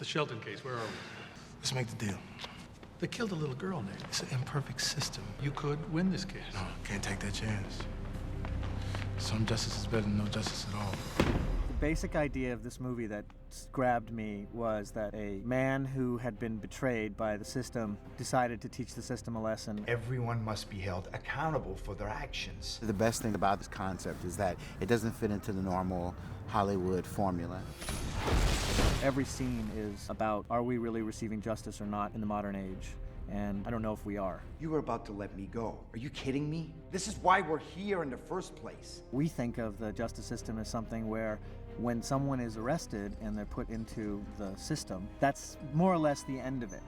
The Shelton case, where are we? Let's make the deal. They killed a little girl, Nick. It's an imperfect system. You could win this case. No, can't take that chance. Some justice is better than no justice at all. The basic idea of this movie that grabbed me was that a man who had been betrayed by the system decided to teach the system a lesson. Everyone must be held accountable for their actions. The best thing about this concept is that it doesn't fit into the normal Hollywood formula. Every scene is about, are we really receiving justice or not in the modern age? And I don't know if we are. You were about to let me go. Are you kidding me? This is why we're here in the first place. We think of the justice system as something where when someone is arrested and they're put into the system, that's more or less the end of it.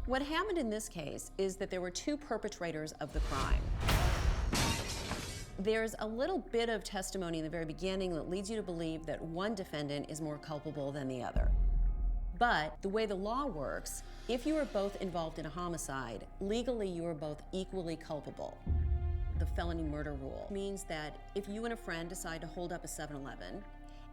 What happened in this case is that there were two perpetrators of the crime. There's a little bit of testimony in the very beginning that leads you to believe that one defendant is more culpable than the other. But the way the law works, if you are both involved in a homicide, legally you are both equally culpable. The felony murder rule means that if you and a friend decide to hold up a 7-Eleven,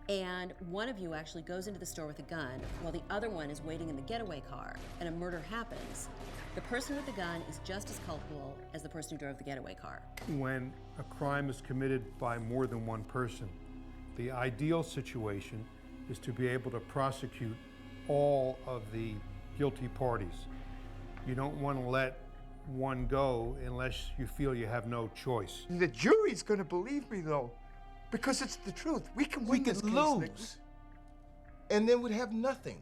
and one of you actually goes into the store with a gun while the other one is waiting in the getaway car, and a murder happens, the person with the gun is just as culpable as the person who drove the getaway car. When a crime is committed by more than one person, the ideal situation is to be able to prosecute all of the guilty parties. You don't want to let one go unless you feel you have no choice. The jury's gonna believe me, though, because it's the truth. We can win this case, Nick. Lose, and then we'd have nothing.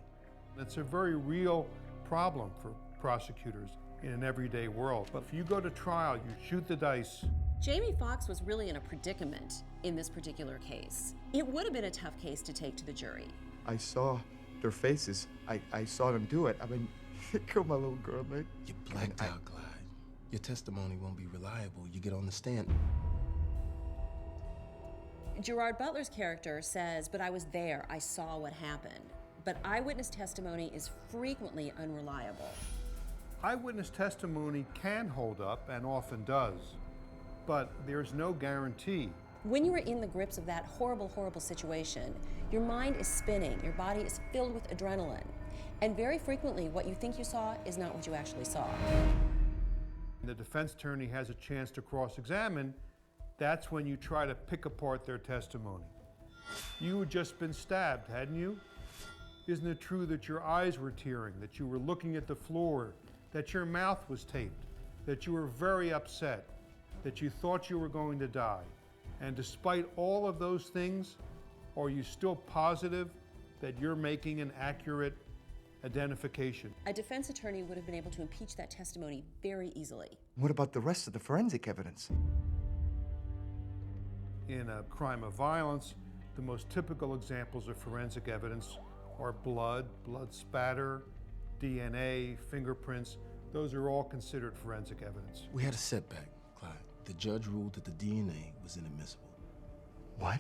It's a very real problem for prosecutors in an everyday world. But if you go to trial, you shoot the dice. Jamie Foxx was really in a predicament in this particular case. It would have been a tough case to take to the jury. I saw their faces. I saw them do it. I mean, they killed my little girl, Nick. You blacked out, Clyde. Your testimony won't be reliable. You get on the stand. Gerard Butler's character says, but I was there, I saw what happened. But eyewitness testimony is frequently unreliable. Eyewitness testimony can hold up, and often does, but there's no guarantee. When you are in the grips of that horrible, horrible situation, your mind is spinning, your body is filled with adrenaline, and very frequently what you think you saw is not what you actually saw. The defense attorney has a chance to cross-examine. That's when you try to pick apart their testimony. You had just been stabbed, hadn't you? Isn't it true that your eyes were tearing, that you were looking at the floor, that your mouth was taped, that you were very upset, that you thought you were going to die? And despite all of those things, are you still positive that you're making an accurate identification? A defense attorney would have been able to impeach that testimony very easily. What about the rest of the forensic evidence? In a crime of violence, the most typical examples of forensic evidence are blood spatter, DNA, fingerprints. Those are all considered forensic evidence. We had a setback, Clyde. The judge ruled that the DNA was inadmissible. What?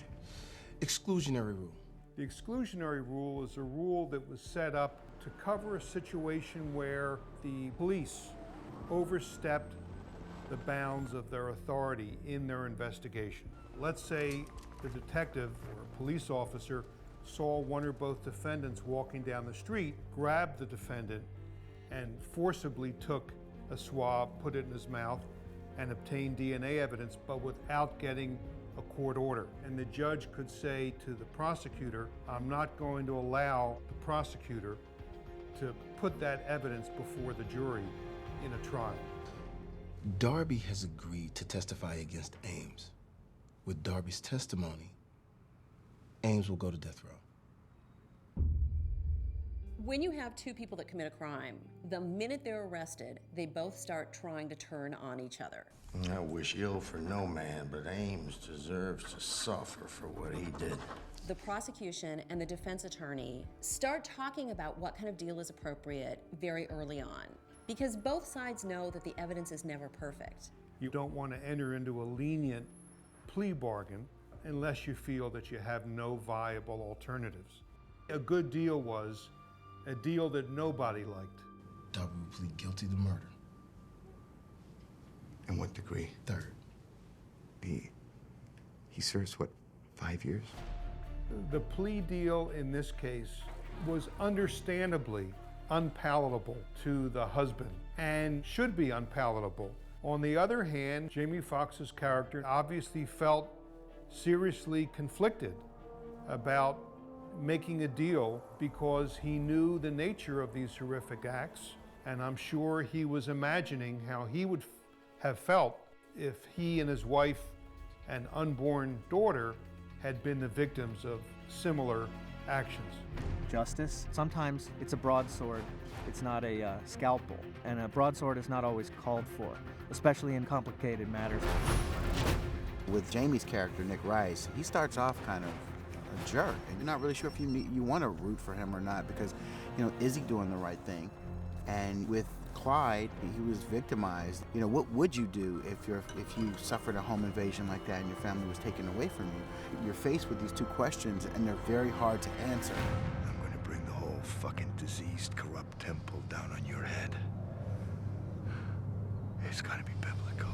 Exclusionary rule. The exclusionary rule is a rule that was set up to cover a situation where the police overstepped the bounds of their authority in their investigation. Let's say the detective or police officer saw one or both defendants walking down the street, grabbed the defendant, and forcibly took a swab, put it in his mouth, and obtained DNA evidence, but without getting a court order. And the judge could say to the prosecutor, I'm not going to allow the prosecutor to put that evidence before the jury in a trial. Darby has agreed to testify against Ames. With Darby's testimony, Ames will go to death row. When you have two people that commit a crime, the minute they're arrested, they both start trying to turn on each other. I wish ill for no man, but Ames deserves to suffer for what he did. The prosecution and the defense attorney start talking about what kind of deal is appropriate very early on, because both sides know that the evidence is never perfect. You don't want to enter into a lenient plea bargain unless you feel that you have no viable alternatives. A good deal was a deal that nobody liked. Darby will plead guilty to murder. In what degree? Third. He He serves, what, 5 years? The plea deal in this case was understandably unpalatable to the husband and should be unpalatable. On the other hand, Jamie Foxx's character obviously felt seriously conflicted about making a deal because he knew the nature of these horrific acts, and I'm sure he was imagining how he would have felt if he and his wife and unborn daughter had been the victims of similar actions. Justice, sometimes it's a broadsword, it's not a scalpel, and a broadsword is not always called for, especially in complicated matters. With Jamie's character, Nick Rice, he starts off kind of a jerk, and you're not really sure if you want to root for him or not because, is he doing the right thing? And with Clyde, he was victimized. What would you do if you suffered a home invasion like that and your family was taken away from you? You're faced with these two questions, and they're very hard to answer. I'm gonna bring the whole fucking diseased, corrupt temple down on your head. It's gotta be biblical.